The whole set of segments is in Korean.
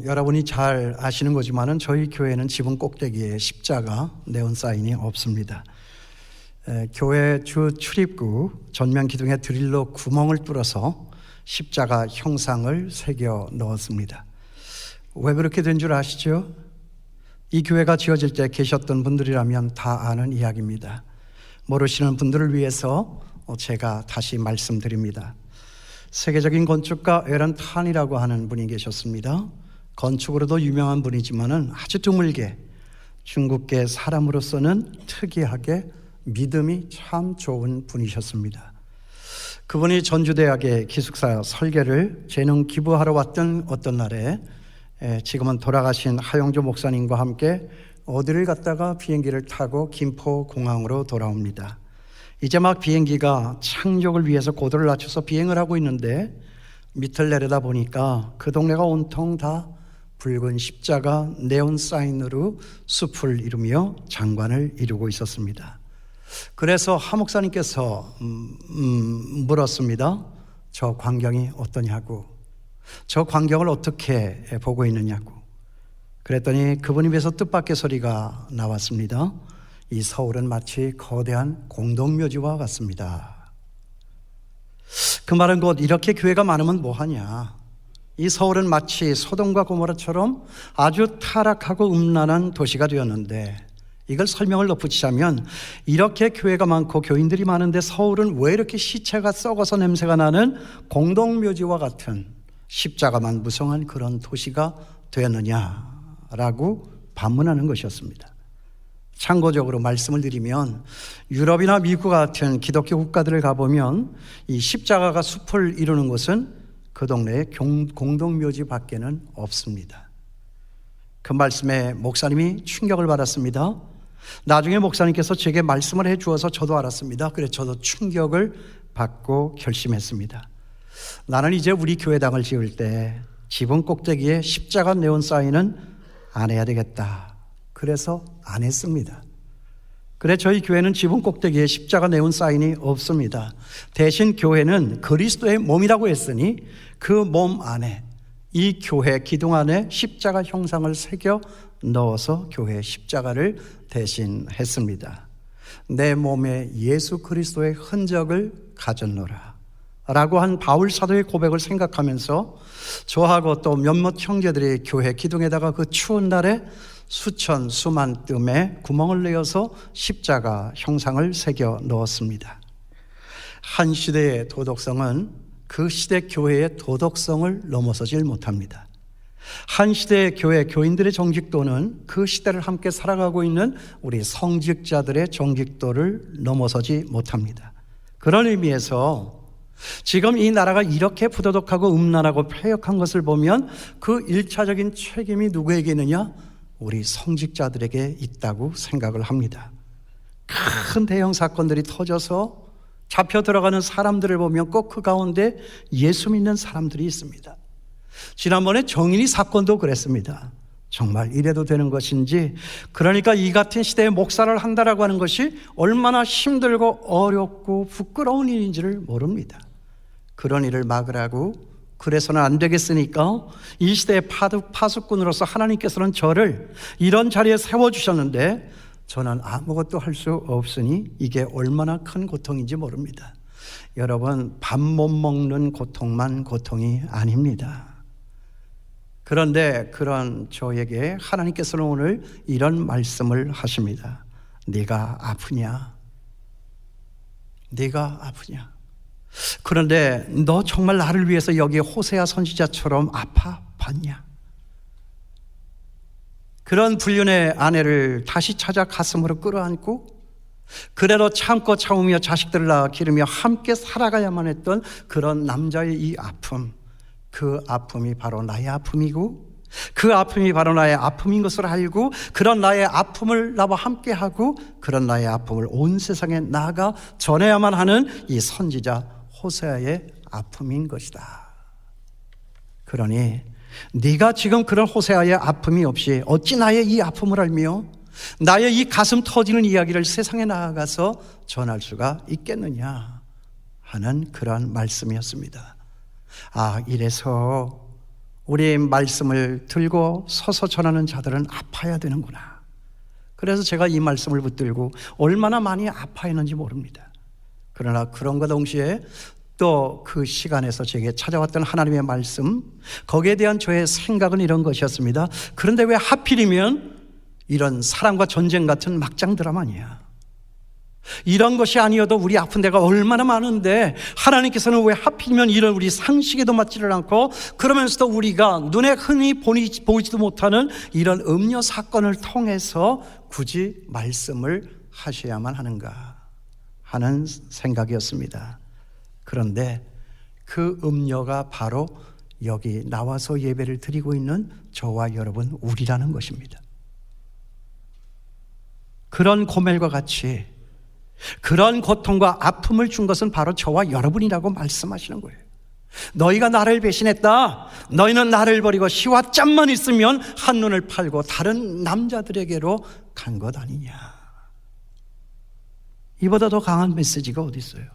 여러분이 잘 아시는 거지만은 저희 교회는 지붕 꼭대기에 십자가 네온 사인이 없습니다. 교회 주 출입구 전면 기둥에 드릴로 구멍을 뚫어서 십자가 형상을 새겨 넣었습니다. 왜 그렇게 된 줄 아시죠? 이 교회가 지어질 때 계셨던 분들이라면 다 아는 이야기입니다. 모르시는 분들을 위해서 제가 다시 말씀드립니다. 세계적인 건축가 에런 탄이라고 하는 분이 계셨습니다. 건축으로도 유명한 분이지만은 아주 드물게 중국계 사람으로서는 특이하게 믿음이 참 좋은 분이셨습니다. 그분이 전주대학의 기숙사 설계를 재능 기부하러 왔던 어떤 날에 지금은 돌아가신 하영조 목사님과 함께 어디를 갔다가 비행기를 타고 김포공항으로 돌아옵니다. 이제 막 비행기가 착륙을 위해서 고도를 낮춰서 비행을 하고 있는데 밑을 내려다 보니까 그 동네가 온통 다 붉은 십자가 네온 사인으로 숲을 이루며 장관을 이루고 있었습니다. 그래서 하 목사님께서 물었습니다. 저 광경이 어떠냐고, 저 광경을 어떻게 보고 있느냐고. 그랬더니 그분 입에서 뜻밖의 소리가 나왔습니다. 이 서울은 마치 거대한 공동묘지와 같습니다. 그 말은 곧 이렇게 교회가 많으면 뭐하냐, 이 서울은 마치 소돔과 고모라처럼 아주 타락하고 음란한 도시가 되었는데, 이걸 설명을 덧붙이자면 이렇게 교회가 많고 교인들이 많은데 서울은 왜 이렇게 시체가 썩어서 냄새가 나는 공동묘지와 같은 십자가만 무성한 그런 도시가 되었느냐라고 반문하는 것이었습니다. 참고적으로 말씀을 드리면 유럽이나 미국 같은 기독교 국가들을 가보면 이 십자가가 숲을 이루는 곳은 그 동네에 공동묘지 밖에는 없습니다. 그 말씀에 목사님이 충격을 받았습니다. 나중에 목사님께서 제게 말씀을 해주어서 저도 알았습니다. 그래서 저도 충격을 받고 결심했습니다. 나는 이제 우리 교회당을 지을 때 지붕 꼭대기에 십자가 네온 사인은 안 해야 되겠다. 그래서 안 했습니다. 그래 저희 교회는 지붕 꼭대기에 십자가 네온 사인이 없습니다. 대신 교회는 그리스도의 몸이라고 했으니 그 몸 안에, 이 교회 기둥 안에 십자가 형상을 새겨 넣어서 교회 십자가를 대신 했습니다. 내 몸에 예수 그리스도의 흔적을 가졌노라 라고 한 바울 사도의 고백을 생각하면서 저하고 또 몇몇 형제들이 교회 기둥에다가 그 추운 날에 수만 뜸에 구멍을 내어서 십자가 형상을 새겨 넣었습니다. 한 시대의 도덕성은 그 시대 교회의 도덕성을 넘어서질 못합니다. 한 시대의 교회 교인들의 정직도는 그 시대를 함께 살아가고 있는 우리 성직자들의 정직도를 넘어서지 못합니다. 그런 의미에서 지금 이 나라가 이렇게 부도덕하고 음란하고 패역한 것을 보면 그 1차적인 책임이 누구에게 있느냐? 우리 성직자들에게 있다고 생각을 합니다. 큰 대형 사건들이 터져서 잡혀 들어가는 사람들을 보면 꼭 그 가운데 예수 믿는 사람들이 있습니다. 지난번에 정인이 사건도 그랬습니다. 정말 이래도 되는 것인지, 그러니까 이 같은 시대에 목사를 한다라고 하는 것이 얼마나 힘들고 어렵고 부끄러운 일인지를 모릅니다. 그런 일을 막으라고, 그래서는 안 되겠으니까 이 시대의 파수꾼으로서 하나님께서는 저를 이런 자리에 세워주셨는데 저는 아무것도 할 수 없으니 이게 얼마나 큰 고통인지 모릅니다. 여러분, 밥 못 먹는 고통만 고통이 아닙니다. 그런데 그런 저에게 하나님께서는 오늘 이런 말씀을 하십니다. 네가 아프냐? 네가 아프냐? 그런데 너 정말 나를 위해서 여기 호세아 선지자처럼 아파봤냐? 그런 불륜의 아내를 다시 찾아 가슴으로 끌어안고 그래도 참고 참으며 자식들을 낳아 기르며 함께 살아가야만 했던 그런 남자의 이 아픔, 그 아픔이 바로 나의 아픔이고 그 아픔이 바로 나의 아픔인 것을 알고 그런 나의 아픔을 나와 함께하고 그런 나의 아픔을 온 세상에 나아가 전해야만 하는 이 선지자 호세아의 아픔인 것이다. 그러니 네가 지금 그런 호세아의 아픔이 없이 어찌 나의 이 아픔을 알며 나의 이 가슴 터지는 이야기를 세상에 나아가서 전할 수가 있겠느냐 하는 그런 말씀이었습니다. 아, 이래서 우리 말씀을 들고 서서 전하는 자들은 아파야 되는구나. 그래서 제가 이 말씀을 붙들고 얼마나 많이 아파했는지 모릅니다. 그러나 그런과 동시에 또 그 시간에서 제게 찾아왔던 하나님의 말씀, 거기에 대한 저의 생각은 이런 것이었습니다. 그런데 왜 하필이면 이런 사랑과 전쟁 같은 막장 드라마냐? 이런 것이 아니어도 우리 아픈 데가 얼마나 많은데 하나님께서는 왜 하필이면 이런 우리 상식에도 맞지를 않고, 그러면서도 우리가 눈에 흔히 보이지도 못하는 이런 음녀 사건을 통해서 굳이 말씀을 하셔야만 하는가 하는 생각이었습니다. 그런데 그 음녀가 바로 여기 나와서 예배를 드리고 있는 저와 여러분, 우리라는 것입니다. 그런 고멜과 같이 그런 고통과 아픔을 준 것은 바로 저와 여러분이라고 말씀하시는 거예요. 너희가 나를 배신했다. 너희는 나를 버리고 시와 짬만 있으면 한눈을 팔고 다른 남자들에게로 간 것 아니냐. 이보다 더 강한 메시지가 어디 있어요?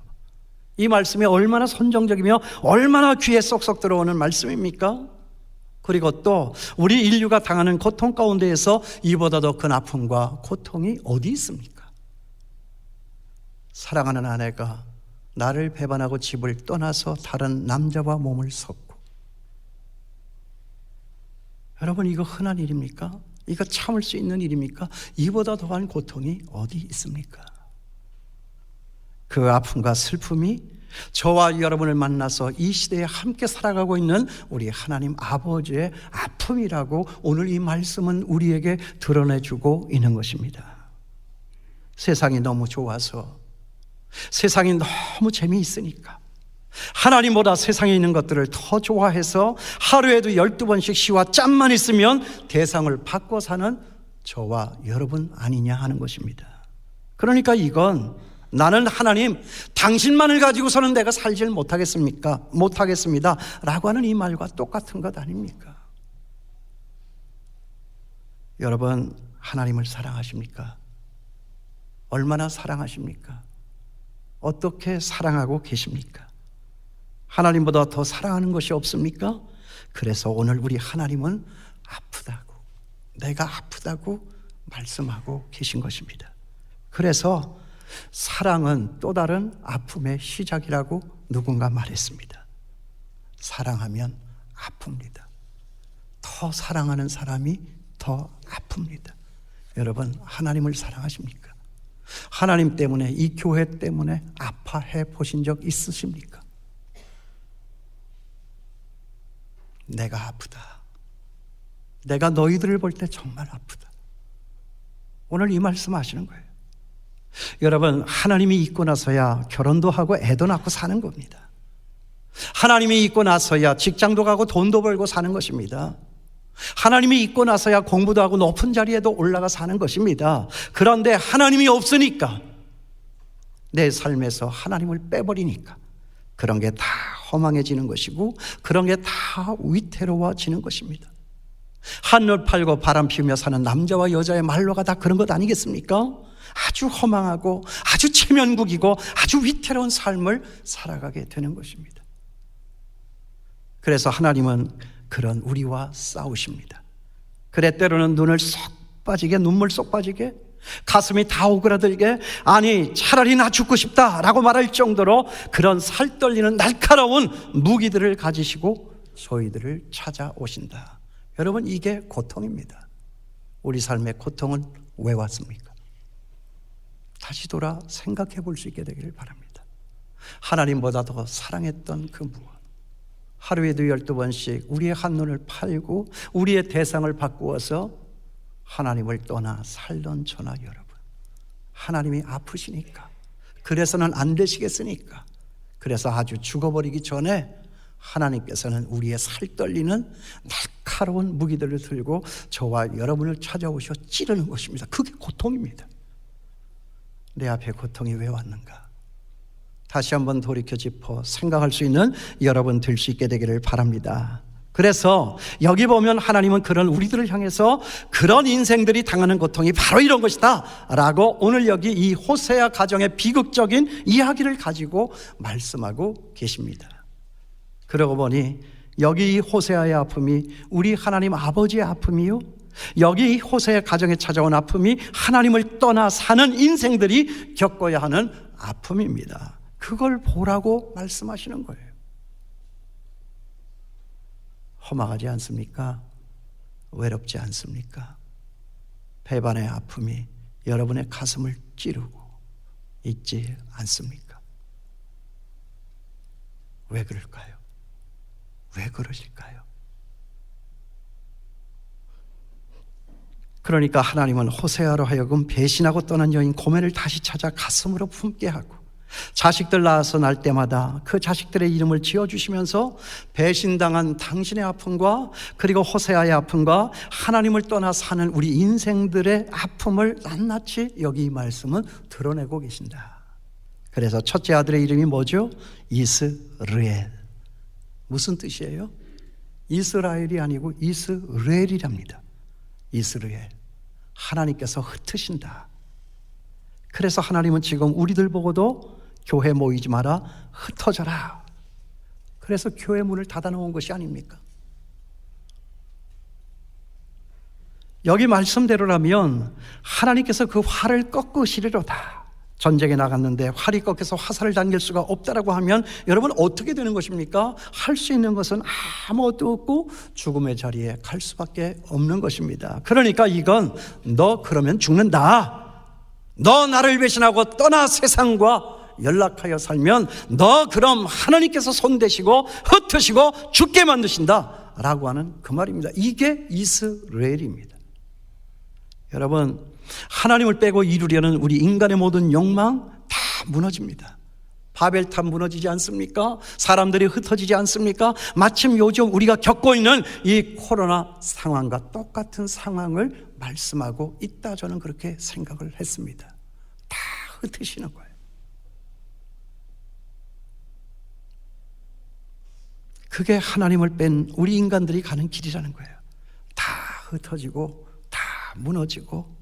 이 말씀이 얼마나 선정적이며 얼마나 귀에 쏙쏙 들어오는 말씀입니까? 그리고 또 우리 인류가 당하는 고통 가운데에서 이보다 더 큰 아픔과 고통이 어디 있습니까? 사랑하는 아내가 나를 배반하고 집을 떠나서 다른 남자와 몸을 섞고, 여러분, 이거 흔한 일입니까? 이거 참을 수 있는 일입니까? 이보다 더한 고통이 어디 있습니까? 그 아픔과 슬픔이 저와 여러분을 만나서 이 시대에 함께 살아가고 있는 우리 하나님 아버지의 아픔이라고 오늘 이 말씀은 우리에게 드러내주고 있는 것입니다. 세상이 너무 좋아서, 세상이 너무 재미있으니까 하나님보다 세상에 있는 것들을 더 좋아해서 하루에도 12번씩 시와 짬만 있으면 대상을 바꿔 사는 저와 여러분 아니냐 하는 것입니다. 그러니까 이건 나는 하나님 당신만을 가지고서는 내가 살질 못하겠습니다 라고 하는 이 말과 똑같은 것 아닙니까? 여러분, 하나님을 사랑하십니까? 얼마나 사랑하십니까? 어떻게 사랑하고 계십니까? 하나님보다 더 사랑하는 것이 없습니까? 그래서 오늘 우리 하나님은 아프다고, 내가 아프다고 말씀하고 계신 것입니다. 그래서 사랑은 또 다른 아픔의 시작이라고 누군가 말했습니다. 사랑하면 아픕니다. 더 사랑하는 사람이 더 아픕니다. 여러분, 하나님을 사랑하십니까? 하나님 때문에, 이 교회 때문에 아파해 보신 적 있으십니까? 내가 아프다. 내가 너희들을 볼 때 정말 아프다. 오늘 이 말씀 하시는 거예요. 여러분, 하나님이 있고 나서야 결혼도 하고 애도 낳고 사는 겁니다. 하나님이 있고 나서야 직장도 가고 돈도 벌고 사는 것입니다. 하나님이 있고 나서야 공부도 하고 높은 자리에도 올라가 사는 것입니다. 그런데 하나님이 없으니까, 내 삶에서 하나님을 빼버리니까 그런 게 다 허망해지는 것이고, 그런 게 다 위태로워지는 것입니다. 한눈 팔고 바람 피우며 사는 남자와 여자의 말로가 다 그런 것 아니겠습니까? 아주 허망하고 아주 체면국이고 아주 위태로운 삶을 살아가게 되는 것입니다. 그래서 하나님은 그런 우리와 싸우십니다. 그래, 때로는 눈을 쏙 빠지게, 눈물 쏙 빠지게, 가슴이 다 오그라들게, 아니 차라리 나 죽고 싶다라고 말할 정도로 그런 살떨리는 날카로운 무기들을 가지시고 저희들을 찾아오신다. 여러분, 이게 고통입니다. 우리 삶의 고통은 왜 왔습니까? 다시 돌아 생각해 볼 수 있게 되기를 바랍니다. 하나님보다 더 사랑했던 그 무엇, 하루에도 12번씩 우리의 한눈을 팔고 우리의 대상을 바꾸어서 하나님을 떠나 살던 저나 여러분, 하나님이 아프시니까, 그래서는 안 되시겠으니까, 그래서 아주 죽어버리기 전에 하나님께서는 우리의 살떨리는 날카로운 무기들을 들고 저와 여러분을 찾아오셔 찌르는 것입니다. 그게 고통입니다. 내 앞에 고통이 왜 왔는가? 다시 한번 돌이켜 짚어 생각할 수 있는 여러분 될 수 있게 되기를 바랍니다. 그래서 여기 보면 하나님은 그런 우리들을 향해서 그런 인생들이 당하는 고통이 바로 이런 것이다 라고 오늘 여기 이 호세아 가정의 비극적인 이야기를 가지고 말씀하고 계십니다. 그러고 보니 여기 이 호세아의 아픔이 우리 하나님 아버지의 아픔이요, 여기 이 호세의 가정에 찾아온 아픔이 하나님을 떠나 사는 인생들이 겪어야 하는 아픔입니다. 그걸 보라고 말씀하시는 거예요. 허망하지 않습니까? 외롭지 않습니까? 배반의 아픔이 여러분의 가슴을 찌르고 있지 않습니까? 왜 그럴까요? 왜 그러실까요? 그러니까 하나님은 호세아로 하여금 배신하고 떠난 여인 고멜을 다시 찾아 가슴으로 품게 하고 자식들 낳아서 날 때마다 그 자식들의 이름을 지어주시면서 배신당한 당신의 아픔과 그리고 호세아의 아픔과 하나님을 떠나 사는 우리 인생들의 아픔을 낱낱이 여기 이 말씀은 드러내고 계신다. 그래서 첫째 아들의 이름이 뭐죠? 이스르엘. 무슨 뜻이에요? 이스라엘이 아니고 이스라엘이랍니다. 이스라엘. 하나님께서 흩으신다. 그래서 하나님은 지금 우리들 보고도 교회 모이지 마라, 흩어져라. 그래서 교회 문을 닫아놓은 것이 아닙니까? 여기 말씀대로라면 하나님께서 그 활을 꺾으시리로다. 전쟁에 나갔는데 활이 꺾여서 화살을 당길 수가 없다라고 하면 여러분 어떻게 되는 것입니까? 할 수 있는 것은 아무것도 없고 죽음의 자리에 갈 수밖에 없는 것입니다. 그러니까 이건 너 그러면 죽는다. 너 나를 배신하고 떠나 세상과 연락하여 살면 너 그럼 하나님께서 손대시고 흩으시고 죽게 만드신다 라고 하는 그 말입니다. 이게 이스라엘입니다. 여러분, 하나님을 빼고 이루려는 우리 인간의 모든 욕망 다 무너집니다. 바벨탑 무너지지 않습니까? 사람들이 흩어지지 않습니까? 마침 요즘 우리가 겪고 있는 이 코로나 상황과 똑같은 상황을 말씀하고 있다, 저는 그렇게 생각을 했습니다. 다 흩으시는 거예요. 그게 하나님을 뺀 우리 인간들이 가는 길이라는 거예요. 다 흩어지고 다 무너지고.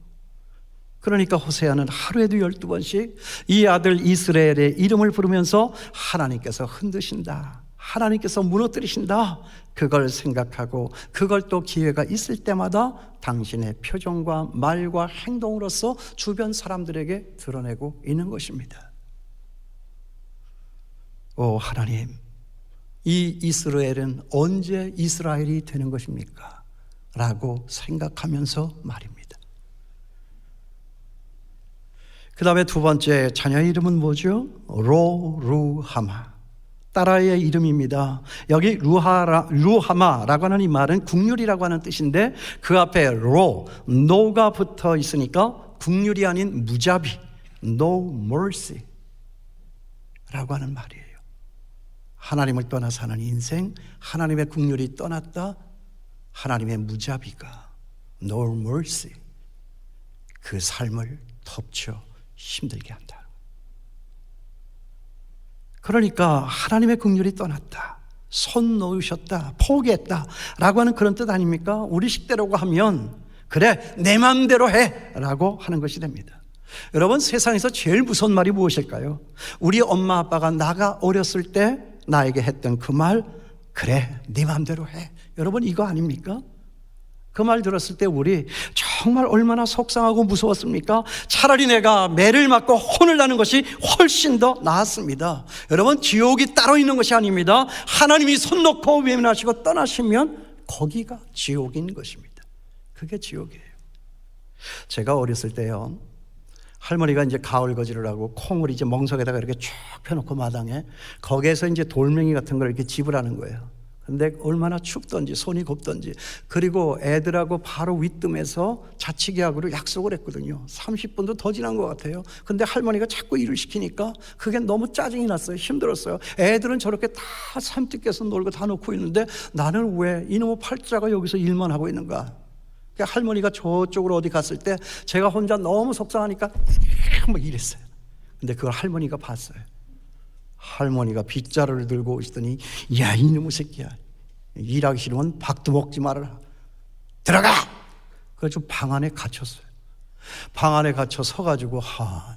그러니까 호세아는 하루에도 12번씩 이 아들 이스라엘의 이름을 부르면서 하나님께서 흔드신다, 하나님께서 무너뜨리신다, 그걸 생각하고 그걸 또 기회가 있을 때마다 당신의 표정과 말과 행동으로서 주변 사람들에게 드러내고 있는 것입니다. 오 하나님, 이 이스라엘은 언제 이스라엘이 되는 것입니까? 라고 생각하면서 말입니다. 그 다음에 두 번째 자녀의 이름은 뭐죠? 로루하마, 딸아이의 이름입니다. 여기 루하마라고 하는 이 말은 국률이라고 하는 뜻인데 그 앞에 노가 붙어 있으니까 국률이 아닌 무자비, no mercy 라고 하는 말이에요. 하나님을 떠나 사는 인생, 하나님의 국률이 떠났다, 하나님의 무자비가 no mercy, 그 삶을 덮쳐 힘들게 한다. 그러니까 하나님의 긍휼이 떠났다, 손 놓으셨다, 포기했다 라고 하는 그런 뜻 아닙니까? 우리식대로 하면 그래 내 마음대로 해 라고 하는 것이 됩니다. 여러분, 세상에서 제일 무서운 말이 무엇일까요? 우리 엄마 아빠가 나가 어렸을 때 나에게 했던 그 말, 그래 네 마음대로 해. 여러분, 이거 아닙니까? 그 말 들었을 때 우리 정말 얼마나 속상하고 무서웠습니까? 차라리 내가 매를 맞고 혼을 나는 것이 훨씬 더 나았습니다. 여러분, 지옥이 따로 있는 것이 아닙니다. 하나님이 손 놓고 외면하시고 떠나시면 거기가 지옥인 것입니다. 그게 지옥이에요. 제가 어렸을 때요, 할머니가 이제 가을 거지를 하고 콩을 이제 멍석에다가 이렇게 쭉 펴놓고 마당에, 거기에서 이제 돌멩이 같은 걸 이렇게 집으라는 거예요. 근데 얼마나 춥던지 손이 곱던지. 그리고 애들하고 바로 윗뜸에서 자치기하기로 약속을 했거든요. 30분도 더 지난 것 같아요. 근데 할머니가 자꾸 일을 시키니까 그게 너무 짜증이 났어요. 힘들었어요. 애들은 저렇게 다 산뜻께서 놀고 다 놓고 있는데 나는 왜 이놈의 팔자가 여기서 일만 하고 있는가. 그러니까 할머니가 저쪽으로 어디 갔을 때 제가 혼자 너무 속상하니까 막 이랬어요. 근데 그걸 할머니가 봤어요. 할머니가 빗자루를 들고 오시더니, 야 이놈의 새끼야, 일하기 싫으면 밥도 먹지 말아라, 들어가. 그래서 방 안에 갇혔어요. 방 안에 갇혀 서가지고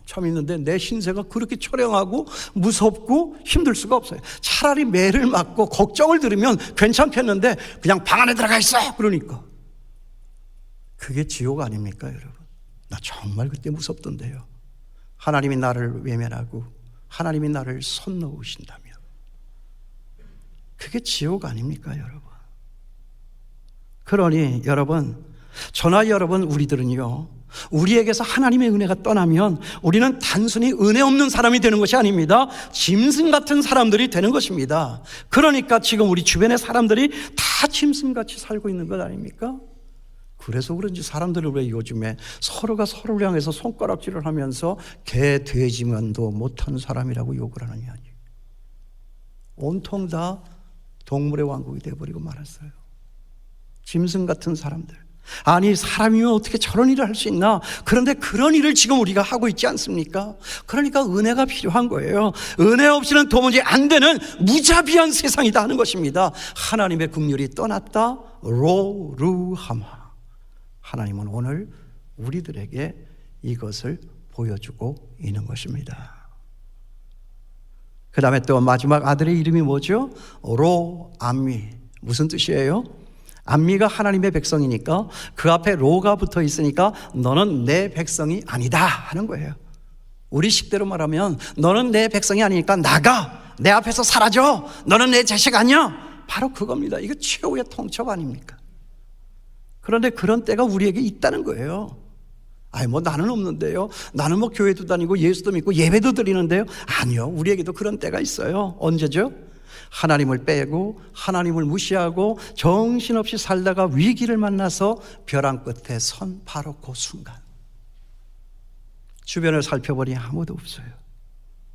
참 있는데 내 신세가 그렇게 처량하고 무섭고 힘들 수가 없어요. 차라리 매를 맞고 걱정을 들으면 괜찮겠는데 그냥 방 안에 들어가 있어 그러니까. 그게 지옥 아닙니까 여러분? 나 정말 그때 무섭던데요. 하나님이 나를 외면하고 하나님이 나를 손 놓으신다면 그게 지옥 아닙니까 여러분? 그러니 여러분, 저나 여러분 우리들은요, 우리에게서 하나님의 은혜가 떠나면 우리는 단순히 은혜 없는 사람이 되는 것이 아닙니다. 짐승 같은 사람들이 되는 것입니다. 그러니까 지금 우리 주변의 사람들이 다 짐승같이 살고 있는 것 아닙니까? 그래서 그런지 사람들은 왜 요즘에 서로가 서로를 향해서 손가락질을 하면서 개, 돼지만도 못한 사람이라고 욕을 하느냐. 온통 다 동물의 왕국이 되어버리고 말았어요. 짐승 같은 사람들. 아니, 사람이면 어떻게 저런 일을 할 수 있나? 그런데 그런 일을 지금 우리가 하고 있지 않습니까? 그러니까 은혜가 필요한 거예요. 은혜 없이는 도무지 안 되는 무자비한 세상이다 하는 것입니다. 하나님의 긍휼이 떠났다. 로루하마. 하나님은 오늘 우리들에게 이것을 보여주고 있는 것입니다. 그 다음에 또 마지막 아들의 이름이 뭐죠? 로암미. 무슨 뜻이에요? 암미가 하나님의 백성이니까 그 앞에 로가 붙어 있으니까 너는 내 백성이 아니다 하는 거예요. 우리 식대로 말하면 너는 내 백성이 아니니까 나가, 내 앞에서 사라져, 너는 내 자식 아니야. 바로 그겁니다. 이거 최후의 통첩 아닙니까? 그런데 그런 때가 우리에게 있다는 거예요. 아니 뭐 나는 없는데요, 나는 뭐 교회도 다니고 예수도 믿고 예배도 드리는데요. 아니요, 우리에게도 그런 때가 있어요. 언제죠? 하나님을 빼고 하나님을 무시하고 정신없이 살다가 위기를 만나서 벼랑 끝에 선 바로 그 순간, 주변을 살펴보니 아무도 없어요.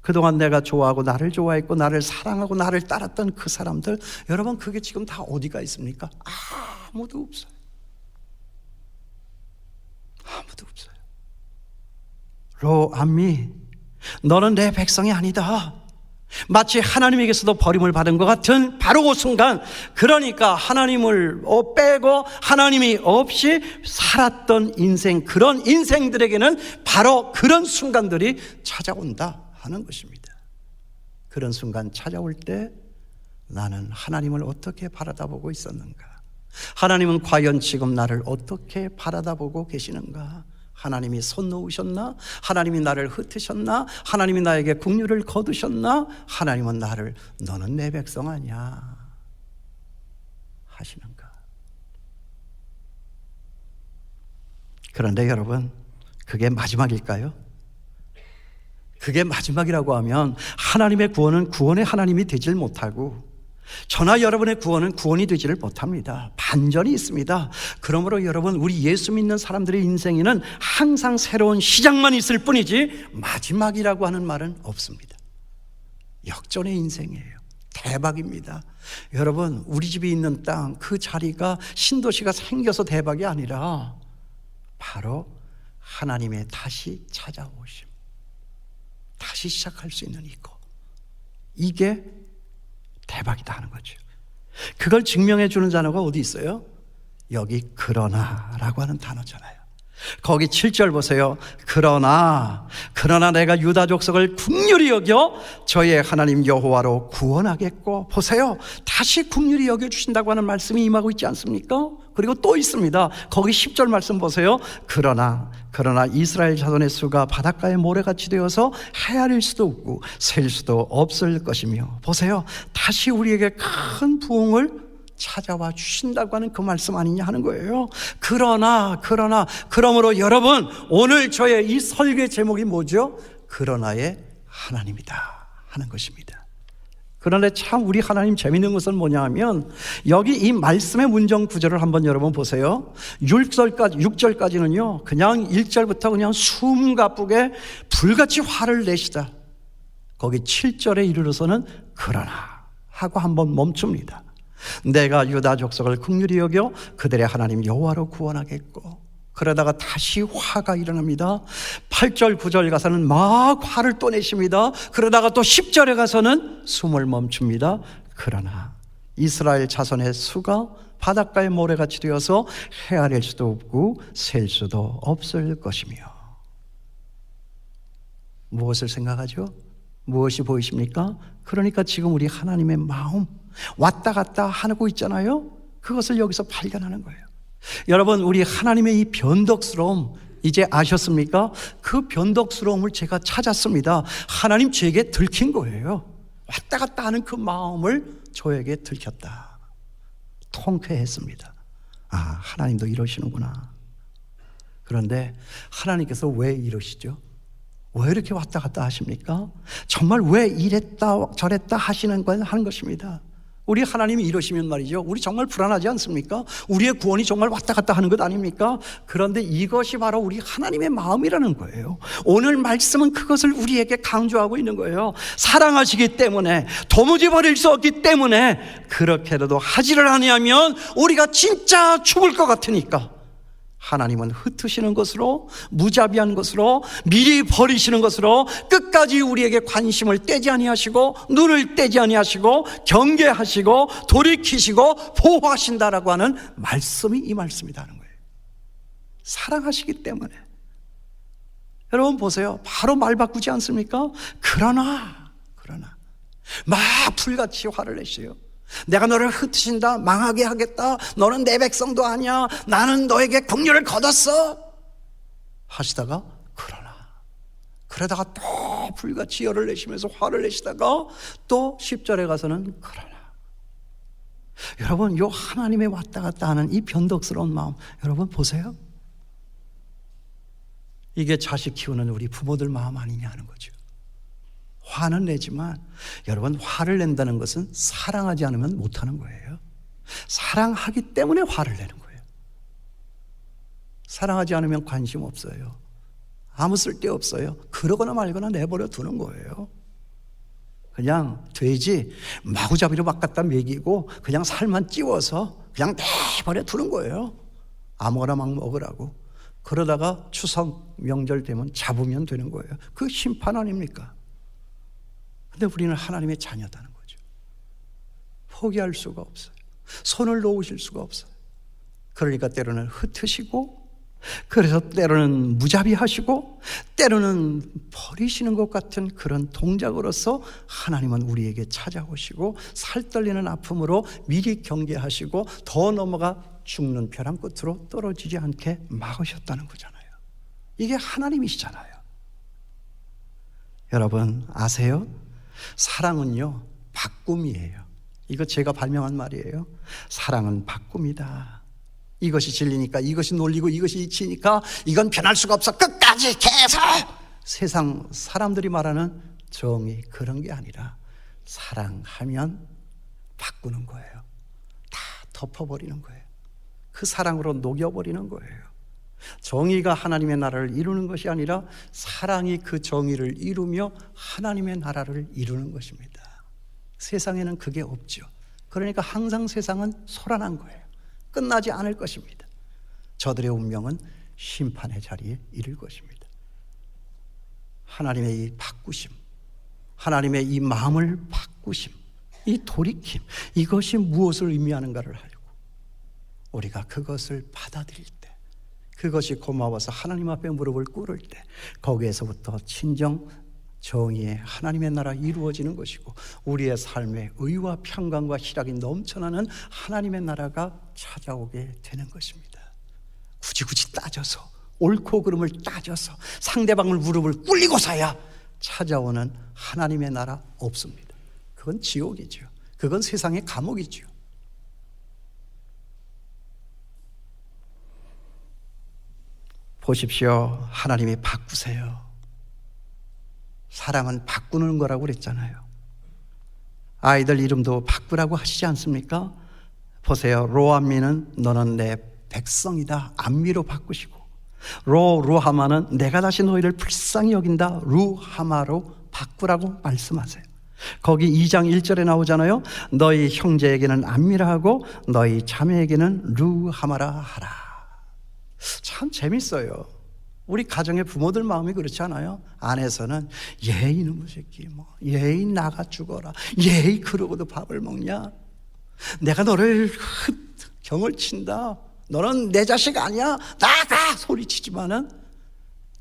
그동안 내가 좋아하고 나를 좋아했고 나를 사랑하고 나를 따랐던 그 사람들, 여러분 그게 지금 다 어디가 있습니까? 아무도 없어요. 아무도 없어요. 로암미, 너는 내 백성이 아니다. 마치 하나님에게서도 버림을 받은 것 같은 바로 그 순간, 그러니까 하나님을 빼고 하나님이 없이 살았던 인생, 그런 인생들에게는 바로 그런 순간들이 찾아온다 하는 것입니다. 그런 순간 찾아올 때 나는 하나님을 어떻게 바라다보고 있었는가? 하나님은 과연 지금 나를 어떻게 바라다보고 계시는가? 하나님이 손 놓으셨나? 하나님이 나를 흩으셨나? 하나님이 나에게 긍휼을 거두셨나? 하나님은 나를 너는 내 백성 아니야 하시는가? 그런데 여러분, 그게 마지막일까요? 그게 마지막이라고 하면 하나님의 구원은 구원의 하나님이 되질 못하고 저나 여러분의 구원은 구원이 되지를 못합니다. 반전이 있습니다. 그러므로 여러분, 우리 예수 믿는 사람들의 인생에는 항상 새로운 시작만 있을 뿐이지 마지막이라고 하는 말은 없습니다. 역전의 인생이에요. 대박입니다. 여러분, 우리 집이 있는 땅, 그 자리가 신도시가 생겨서 대박이 아니라 바로 하나님의 다시 찾아오심, 다시 시작할 수 있는 이거, 이게 대박이다 하는 거죠. 그걸 증명해 주는 단어가 어디 있어요? 여기 그러나라고 하는 단어잖아요. 거기 7절 보세요. 그러나 내가 유다 족속을 긍휼히 여겨 저의 하나님 여호와로 구원하겠고. 보세요, 다시 긍휼히 여겨주신다고 하는 말씀이 임하고 있지 않습니까? 그리고 또 있습니다. 거기 10절 말씀 보세요. 그러나 이스라엘 자손의 수가 바닷가의 모래같이 되어서 헤아릴 수도 없고 셀 수도 없을 것이며. 보세요, 다시 우리에게 큰 부흥을 찾아와 주신다고 하는 그 말씀 아니냐 하는 거예요. 그러므로 여러분, 오늘 저의 이 설교의 제목이 뭐죠? 그러나의 하나님이다 하는 것입니다. 그런데 참 우리 하나님 재미있는 것은 뭐냐 하면, 여기 이 말씀의 문정 구절을 한번 여러분 보세요. 6절까지는요 그냥 1절부터 그냥 숨가쁘게 불같이 화를 내시다. 거기 7절에 이르러서는 그러나 하고 한번 멈춥니다. 내가 유다 족속을 긍휼히 여겨 그들의 하나님 여호와로 구원하겠고. 그러다가 다시 화가 일어납니다. 8절 9절 가서는 막 화를 또 내십니다. 그러다가 또 10절에 가서는 숨을 멈춥니다. 그러나 이스라엘 자손의 수가 바닷가의 모래같이 되어서 헤아릴 수도 없고 셀 수도 없을 것이며. 무엇을 생각하죠? 무엇이 보이십니까? 그러니까 지금 우리 하나님의 마음 왔다 갔다 하고 있잖아요. 그것을 여기서 발견하는 거예요. 여러분, 우리 하나님의 이 변덕스러움 이제 아셨습니까? 그 변덕스러움을 제가 찾았습니다. 하나님 제게 들킨 거예요. 왔다 갔다 하는 그 마음을 저에게 들켰다. 통쾌했습니다. 아, 하나님도 이러시는구나. 그런데 하나님께서 왜 이러시죠? 왜 이렇게 왔다 갔다 하십니까? 정말 왜 이랬다 저랬다 하시는 것입니다. 우리 하나님이 이러시면 말이죠, 우리 정말 불안하지 않습니까? 우리의 구원이 정말 왔다 갔다 하는 것 아닙니까? 그런데 이것이 바로 우리 하나님의 마음이라는 거예요. 오늘 말씀은 그것을 우리에게 강조하고 있는 거예요. 사랑하시기 때문에, 도무지 버릴 수 없기 때문에 그렇게라도 하지를 아니하면 우리가 진짜 죽을 것 같으니까 하나님은 흩으시는 것으로, 무자비한 것으로, 미리 버리시는 것으로 끝까지 우리에게 관심을 떼지 아니하시고 눈을 떼지 아니하시고 경계하시고 돌이키시고 보호하신다라고 하는 말씀이 이 말씀이라는 거예요. 사랑하시기 때문에. 여러분 보세요. 바로 말 바꾸지 않습니까? 그러나 막 불같이 화를 내시요. 내가 너를 흩으신다, 망하게 하겠다, 너는 내 백성도 아니야, 나는 너에게 긍휼을 거뒀어 하시다가 그러다가 또 불같이 열을 내시면서 화를 내시다가 또 10절에 가서는 그러나. 여러분, 요 하나님의 왔다 갔다 하는 이 변덕스러운 마음, 여러분 보세요. 이게 자식 키우는 우리 부모들 마음 아니냐 하는 거죠. 화는 내지만 여러분, 화를 낸다는 것은 사랑하지 않으면 못하는 거예요. 사랑하기 때문에 화를 내는 거예요. 사랑하지 않으면 관심 없어요. 아무 쓸데 없어요. 그러거나 말거나 내버려 두는 거예요. 그냥 돼지 마구잡이로 막 갖다 먹이고 그냥 살만 찌워서 그냥 내버려 두는 거예요. 아무거나 막 먹으라고. 그러다가 추석 명절 되면 잡으면 되는 거예요. 그 심판 아닙니까? 근데 우리는 하나님의 자녀다는 거죠. 포기할 수가 없어요. 손을 놓으실 수가 없어요. 그러니까 때로는 흩으시고, 그래서 때로는 무자비하시고, 때로는 버리시는 것 같은 그런 동작으로서 하나님은 우리에게 찾아오시고 살떨리는 아픔으로 미리 경계하시고 더 넘어가 죽는 벼랑 끝으로 떨어지지 않게 막으셨다는 거잖아요. 이게 하나님이시잖아요. 여러분 아세요? 사랑은요, 바꿈이에요. 이거 제가 발명한 말이에요. 사랑은 바꿈이다. 이것이 진리니까, 이것이 논리고 이것이 이치니까 이건 변할 수가 없어, 끝까지 계속. 세상 사람들이 말하는 정의, 그런 게 아니라 사랑하면 바꾸는 거예요. 다 덮어버리는 거예요. 그 사랑으로 녹여버리는 거예요. 정의가 하나님의 나라를 이루는 것이 아니라 사랑이 그 정의를 이루며 하나님의 나라를 이루는 것입니다. 세상에는 그게 없죠. 그러니까 항상 세상은 소란한 거예요. 끝나지 않을 것입니다. 저들의 운명은 심판의 자리에 이를 것입니다. 하나님의 이 바꾸심, 하나님의 이 마음을 바꾸심, 이 돌이킴, 이것이 무엇을 의미하는가를 알고 우리가 그것을 받아들일 때, 그것이 고마워서 하나님 앞에 무릎을 꿇을 때, 거기에서부터 진정 정의의 하나님의 나라 이루어지는 것이고 우리의 삶에 의와 평강과 희락이 넘쳐나는 하나님의 나라가 찾아오게 되는 것입니다. 굳이 따져서, 옳고 그름을 따져서 상대방을 무릎을 꿇리고서야 찾아오는 하나님의 나라 없습니다. 그건 지옥이죠. 그건 세상의 감옥이죠. 보십시오. 하나님이 바꾸세요. 사랑은 바꾸는 거라고 그랬잖아요. 아이들 이름도 바꾸라고 하시지 않습니까? 보세요. 로암미는 너는 내 백성이다, 암미로 바꾸시고, 루하마는 내가 다시 너희를 불쌍히 여긴다, 루하마로 바꾸라고 말씀하세요. 거기 2장 1절에 나오잖아요. 너희 형제에게는 암미라 하고 너희 자매에게는 루하마라 하라. 참 재밌어요. 우리 가정의 부모들 마음이 그렇지 않아요? 아내서는 얘 이놈의 새끼, 얘 나가 죽어라, 얘 그러고도 밥을 먹냐, 내가 너를 경을 친다, 너는 내 자식 아니야, 나가 소리치지만은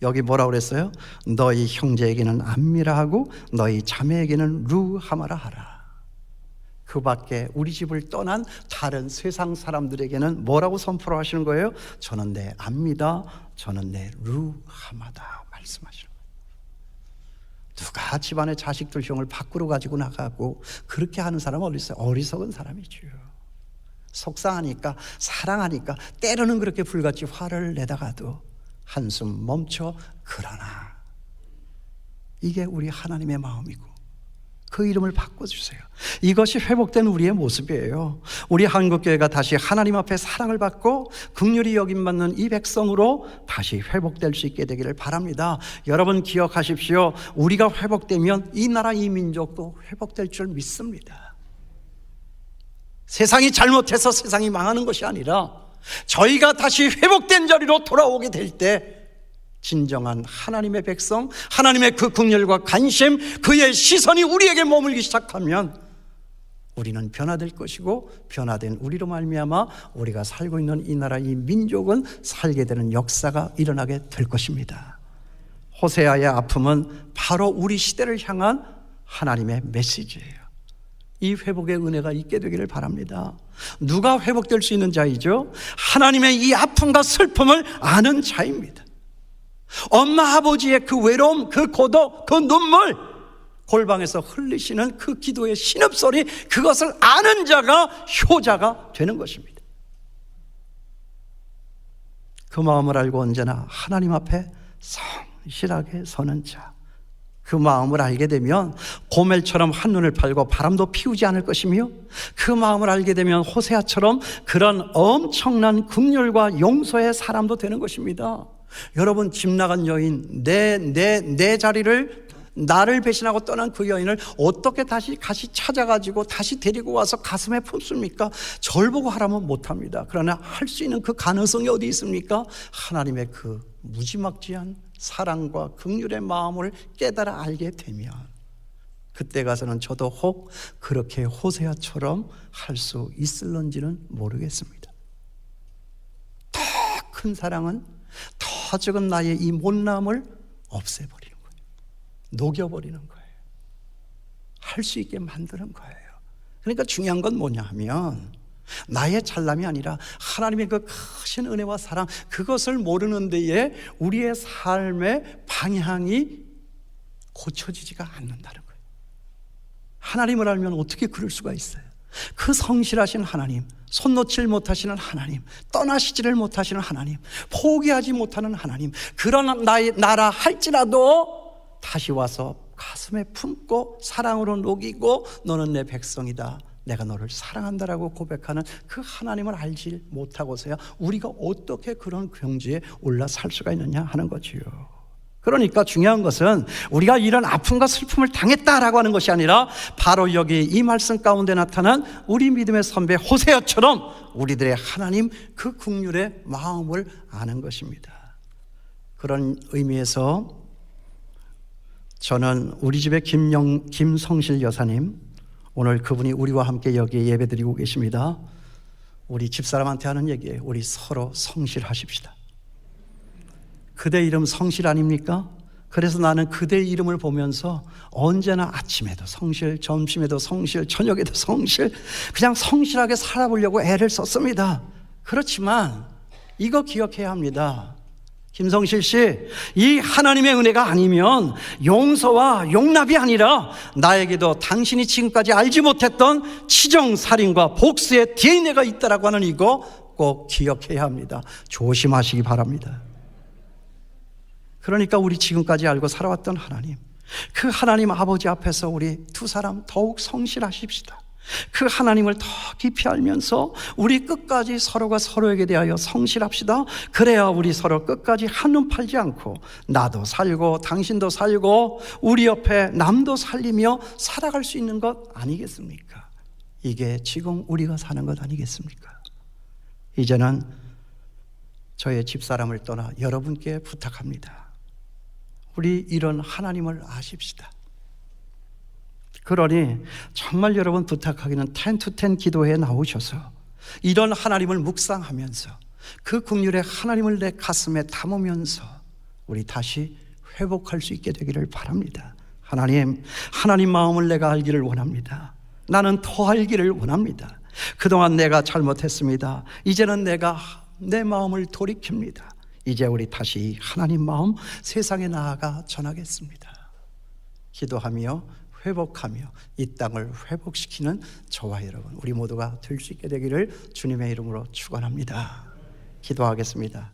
여기 뭐라고 그랬어요? 너희 형제에게는 암미라 하고 너희 자매에게는 루하마라 하라. 그 밖에 우리 집을 떠난 다른 세상 사람들에게는 뭐라고 선포를 하시는 거예요? 저는 내 암미다, 저는 내 루하마다 말씀하시는 거예요. 누가 집안의 자식들 형을 밖으로 가지고 나가고 그렇게 하는 사람은 어디 있어요? 어리석은 사람이죠. 속상하니까, 사랑하니까 때로는 그렇게 불같이 화를 내다가도 한숨 멈춰 그러나, 이게 우리 하나님의 마음이고 그 이름을 바꿔주세요. 이것이 회복된 우리의 모습이에요. 우리 한국교회가 다시 하나님 앞에 사랑을 받고 긍휼히 여김받는 이 백성으로 다시 회복될 수 있게 되기를 바랍니다. 여러분 기억하십시오. 우리가 회복되면 이 나라 이 민족도 회복될 줄 믿습니다. 세상이 잘못해서 세상이 망하는 것이 아니라 저희가 다시 회복된 자리로 돌아오게 될 때 진정한 하나님의 백성, 하나님의 그 긍휼과 관심, 그의 시선이 우리에게 머물기 시작하면 우리는 변화될 것이고, 변화된 우리로 말미암아 우리가 살고 있는 이 나라 이 민족은 살게 되는 역사가 일어나게 될 것입니다. 호세아의 아픔은 바로 우리 시대를 향한 하나님의 메시지예요. 이 회복의 은혜가 있게 되기를 바랍니다. 누가 회복될 수 있는 자이죠? 하나님의 이 아픔과 슬픔을 아는 자입니다. 엄마 아버지의 그 외로움, 그 고독, 그 눈물, 골방에서 흘리시는 그 기도의 신음소리, 그것을 아는 자가 효자가 되는 것입니다. 그 마음을 알고 언제나 하나님 앞에 성실하게 서는 자, 그 마음을 알게 되면 고멜처럼 한눈을 팔고 바람도 피우지 않을 것이며, 그 마음을 알게 되면 호세아처럼 그런 엄청난 긍휼과 용서의 사람도 되는 것입니다. 여러분, 집 나간 여인, 내 자리를, 나를 배신하고 떠난 그 여인을 어떻게 다시 찾아가지고 다시 데리고 와서 가슴에 품습니까? 절 보고 하라면 못합니다. 그러나 할 수 있는 그 가능성이 어디 있습니까? 하나님의 그 무지막지한 사랑과 긍휼의 마음을 깨달아 알게 되면 그때 가서는 저도 혹 그렇게 호세아처럼 할 수 있을런지는 모르겠습니다. 더 큰 사랑은 더 적은 나의 이 못남을 없애버리는 거예요. 녹여버리는 거예요. 할 수 있게 만드는 거예요. 그러니까 중요한 건 뭐냐 하면 나의 잘남이 아니라 하나님의 그 크신 은혜와 사랑, 그것을 모르는 데에 우리의 삶의 방향이 고쳐지지가 않는다는 거예요. 하나님을 알면 어떻게 그럴 수가 있어요? 그 성실하신 하나님, 손 놓질 못하시는 하나님, 떠나시지를 못하시는 하나님, 포기하지 못하는 하나님, 그런 나라 할지라도 다시 와서 가슴에 품고 사랑으로 녹이고 너는 내 백성이다, 내가 너를 사랑한다라고 고백하는 그 하나님을 알지 못하고서야 우리가 어떻게 그런 경지에 올라설 수가 있느냐 하는 거지요. 그러니까 중요한 것은 우리가 이런 아픔과 슬픔을 당했다라고 하는 것이 아니라 바로 여기 이 말씀 가운데 나타난 우리 믿음의 선배 호세아처럼 우리들의 하나님 그 긍휼의 마음을 아는 것입니다. 그런 의미에서 저는 우리 집의 김성실 여사님, 오늘 그분이 우리와 함께 여기에 예배드리고 계십니다. 우리 집사람한테 하는 얘기예요. 우리 서로 성실하십시다. 그대 이름 성실 아닙니까? 그래서 나는 그대 이름을 보면서 언제나 아침에도 성실, 점심에도 성실, 저녁에도 성실, 그냥 성실하게 살아보려고 애를 썼습니다. 그렇지만 이거 기억해야 합니다. 김성실 씨, 이 하나님의 은혜가 아니면 용서와 용납이 아니라 나에게도 당신이 지금까지 알지 못했던 치정, 살인과 복수의 DNA가 있다라고 하는 이거 꼭 기억해야 합니다. 조심하시기 바랍니다. 그러니까 우리 지금까지 알고 살아왔던 하나님, 그 하나님 아버지 앞에서 우리 두 사람 더욱 성실하십시다. 그 하나님을 더 깊이 알면서 우리 끝까지 서로가 서로에게 대하여 성실합시다. 그래야 우리 서로 끝까지 한눈 팔지 않고 나도 살고 당신도 살고 우리 옆에 남도 살리며 살아갈 수 있는 것 아니겠습니까? 이게 지금 우리가 사는 것 아니겠습니까? 이제는 저의 집사람을 떠나 여러분께 부탁합니다. 우리 이런 하나님을 아십시다. 그러니 정말 여러분 부탁하기는 10to10 기도회에 나오셔서 이런 하나님을 묵상하면서 그 긍휼의 하나님을 내 가슴에 담으면서 우리 다시 회복할 수 있게 되기를 바랍니다. 하나님 마음을 내가 알기를 원합니다. 나는 더 알기를 원합니다. 그동안 내가 잘못했습니다. 이제는 내가 내 마음을 돌이킵니다. 이제 우리 다시 하나님 마음 세상에 나아가 전하겠습니다. 기도하며 회복하며 이 땅을 회복시키는 저와 여러분, 우리 모두가 될 수 있게 되기를 주님의 이름으로 축원합니다. 기도하겠습니다.